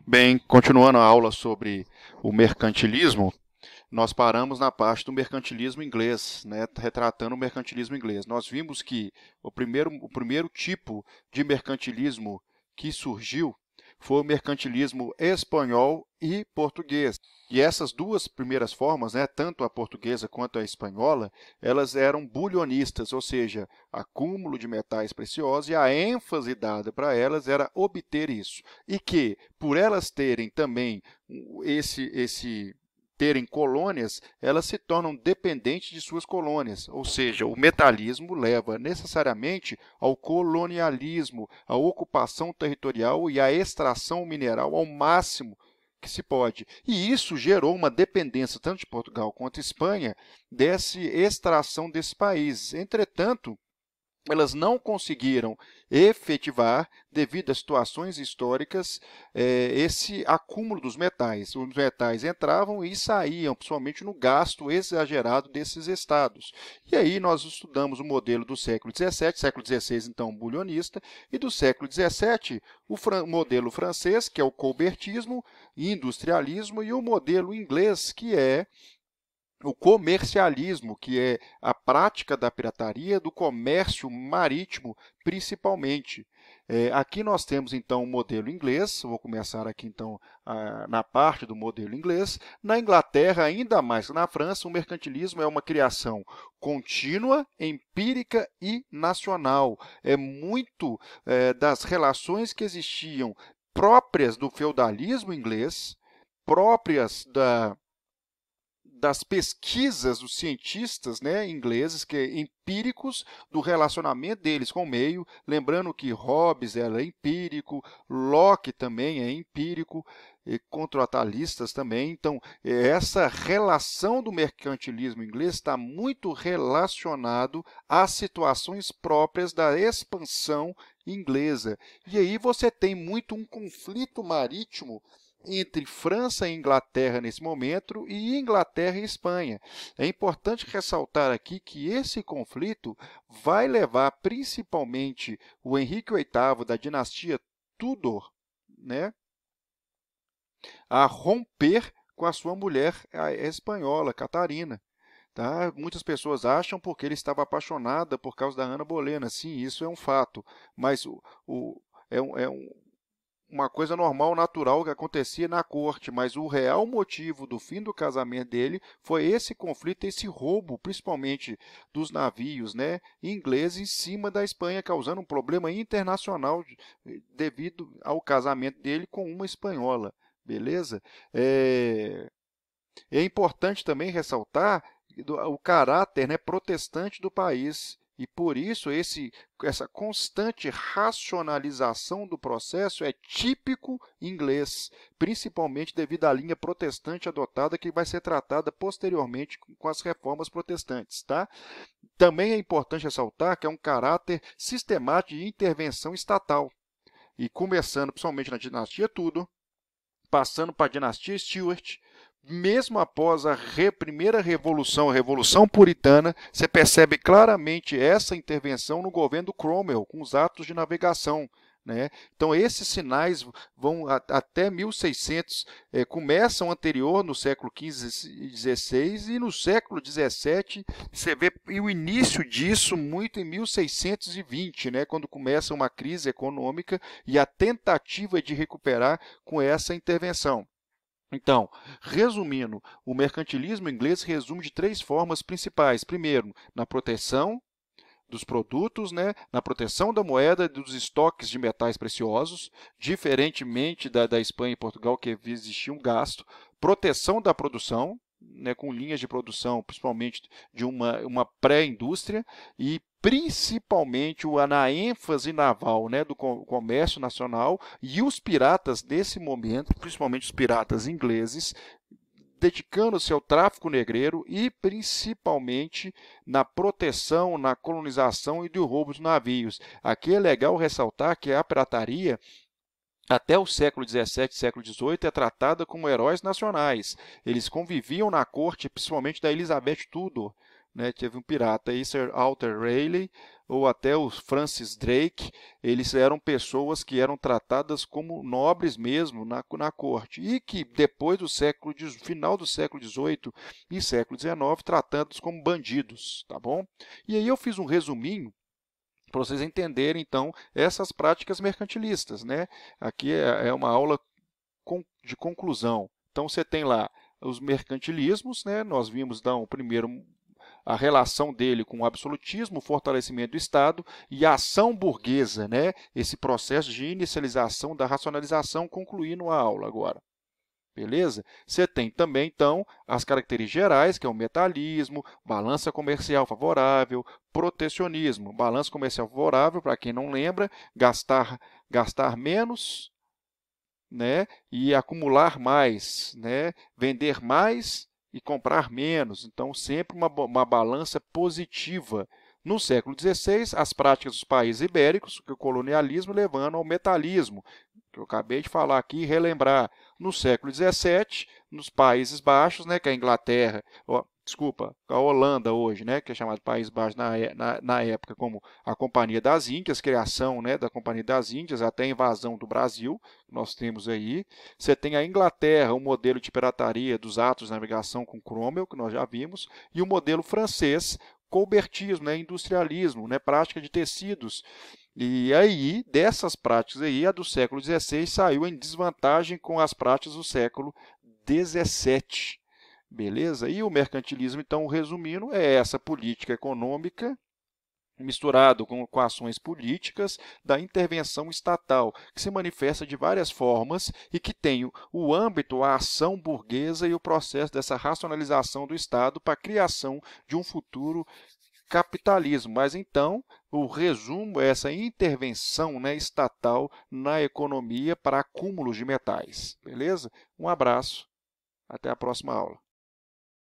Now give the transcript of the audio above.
Bem, continuando a aula sobre o mercantilismo, nós paramos na parte do mercantilismo inglês, né, retratando o mercantilismo inglês. Nós vimos que o primeiro tipo de mercantilismo que surgiu foi o mercantilismo espanhol e português. E essas duas primeiras formas, né, tanto a portuguesa quanto a espanhola, elas eram bulionistas, ou seja, acúmulo de metais preciosos, e a ênfase dada para elas era obter isso. E que, por elas terem também esse terem colônias, elas se tornam dependentes de suas colônias, ou seja, o metalismo leva necessariamente ao colonialismo, à ocupação territorial e à extração mineral ao máximo que se pode. E isso gerou uma dependência, tanto de Portugal quanto de Espanha, dessa extração desses países. Entretanto, elas não conseguiram efetivar, devido a situações históricas, esse acúmulo dos metais. Os metais entravam e saíam, principalmente no gasto exagerado desses estados. E aí nós estudamos o modelo do século XVII, século XVI, então, bulionista, e do século XVII, o modelo francês, que é o colbertismo, industrialismo, e o modelo inglês, que é o comercialismo, que é a prática da pirataria, do comércio marítimo, principalmente. Aqui nós temos, então, o modelo inglês. Vou começar aqui, então, na parte do modelo inglês. Na Inglaterra, ainda mais que na França, o mercantilismo é uma criação contínua, empírica e nacional. É muito das relações que existiam próprias do feudalismo inglês, próprias das pesquisas dos cientistas, né, ingleses, que empíricos, do relacionamento deles com o meio, lembrando que Hobbes era empírico, Locke também é empírico, e contratualistas também. Então, essa relação do mercantilismo inglês está muito relacionado às situações próprias da expansão inglesa. E aí você tem muito um conflito marítimo entre França e Inglaterra nesse momento e Inglaterra e Espanha. É importante ressaltar aqui que esse conflito vai levar principalmente o Henrique VIII da dinastia Tudor, né, a romper com a sua mulher a espanhola, Catarina. Tá? Muitas pessoas acham porque ele estava apaixonado por causa da Ana Bolena. Sim, isso é um fato, mas é uma coisa normal, natural que acontecia na corte, mas o real motivo do fim do casamento dele foi esse conflito, esse roubo, principalmente dos navios, né, ingleses em cima da Espanha, causando um problema internacional devido ao casamento dele com uma espanhola. Beleza? É importante também ressaltar o caráter, né, protestante do país. E por isso essa constante racionalização do processo é típico inglês, principalmente devido à linha protestante adotada, que vai ser tratada posteriormente com as reformas protestantes. Tá? Também é importante ressaltar que é um caráter sistemático de intervenção estatal, e começando principalmente na dinastia Tudor, passando para a dinastia Stuart, mesmo após a primeira revolução, a Revolução Puritana, você percebe claramente essa intervenção no governo Cromwell, com os atos de navegação. Né? Então, esses sinais vão até 1600, começam anterior, no século XV e XVI, e no século XVII você vê o início disso muito em 1620, né? Quando começa uma crise econômica e a tentativa de recuperar com essa intervenção. Então, resumindo, o mercantilismo inglês resume de três formas principais. Primeiro, na proteção dos produtos, né, na proteção da moeda e dos estoques de metais preciosos, diferentemente da Espanha e Portugal, que existia um gasto. Proteção da produção, né, com linhas de produção, principalmente de uma pré-indústria, e principalmente na ênfase naval, né, do comércio nacional, e os piratas desse momento, principalmente os piratas ingleses, dedicando-se ao tráfico negreiro e principalmente na proteção, na colonização e do roubo de navios. Aqui é legal ressaltar que a pirataria até o século XVII, século XVIII, é tratada como heróis nacionais. Eles conviviam na corte, principalmente da Elizabeth Tudor. Né? Teve um pirata aí, Sir Walter Raleigh, ou até o Francis Drake, eles eram pessoas que eram tratadas como nobres mesmo na corte, e que depois do final do século XVIII e século XIX, tratados como bandidos, tá bom? E aí eu fiz um resuminho para vocês entenderem, então, essas práticas mercantilistas, né? Aqui é uma aula de conclusão. Então, você tem lá os mercantilismos, né? Nós vimos, então, primeiro a relação dele com o absolutismo, o fortalecimento do Estado e a ação burguesa, né? Esse processo de inicialização da racionalização, concluindo a aula agora. Beleza? Você tem também, então, as características gerais, que é o metalismo, balança comercial favorável, protecionismo. Balança comercial favorável, para quem não lembra, gastar menos, né, e acumular mais, né, vender mais e comprar menos. Então, sempre uma balança positiva. No século XVI, as práticas dos países ibéricos, o colonialismo levando ao metalismo, que eu acabei de falar aqui e relembrar. No século XVII, nos Países Baixos, né, que é a Inglaterra, a Holanda hoje, né, que é chamado País Baixo na época como a Companhia das Índias, criação, né, da Companhia das Índias até a invasão do Brasil, nós temos aí. Você tem a Inglaterra, o modelo de pirataria dos atos de navegação com Cromwell, que nós já vimos, e o modelo francês, colbertismo, né, industrialismo, né, prática de tecidos. E aí, dessas práticas aí, a do século XVI saiu em desvantagem com as práticas do século XVII. Beleza? E o mercantilismo, então, resumindo, é essa política econômica misturado com ações políticas da intervenção estatal, que se manifesta de várias formas e que tem o âmbito, a ação burguesa e o processo dessa racionalização do Estado para a criação de um futuro capitalismo. Mas então, o resumo é essa intervenção, né, estatal na economia para acúmulos de metais. Beleza? Um abraço, até a próxima aula.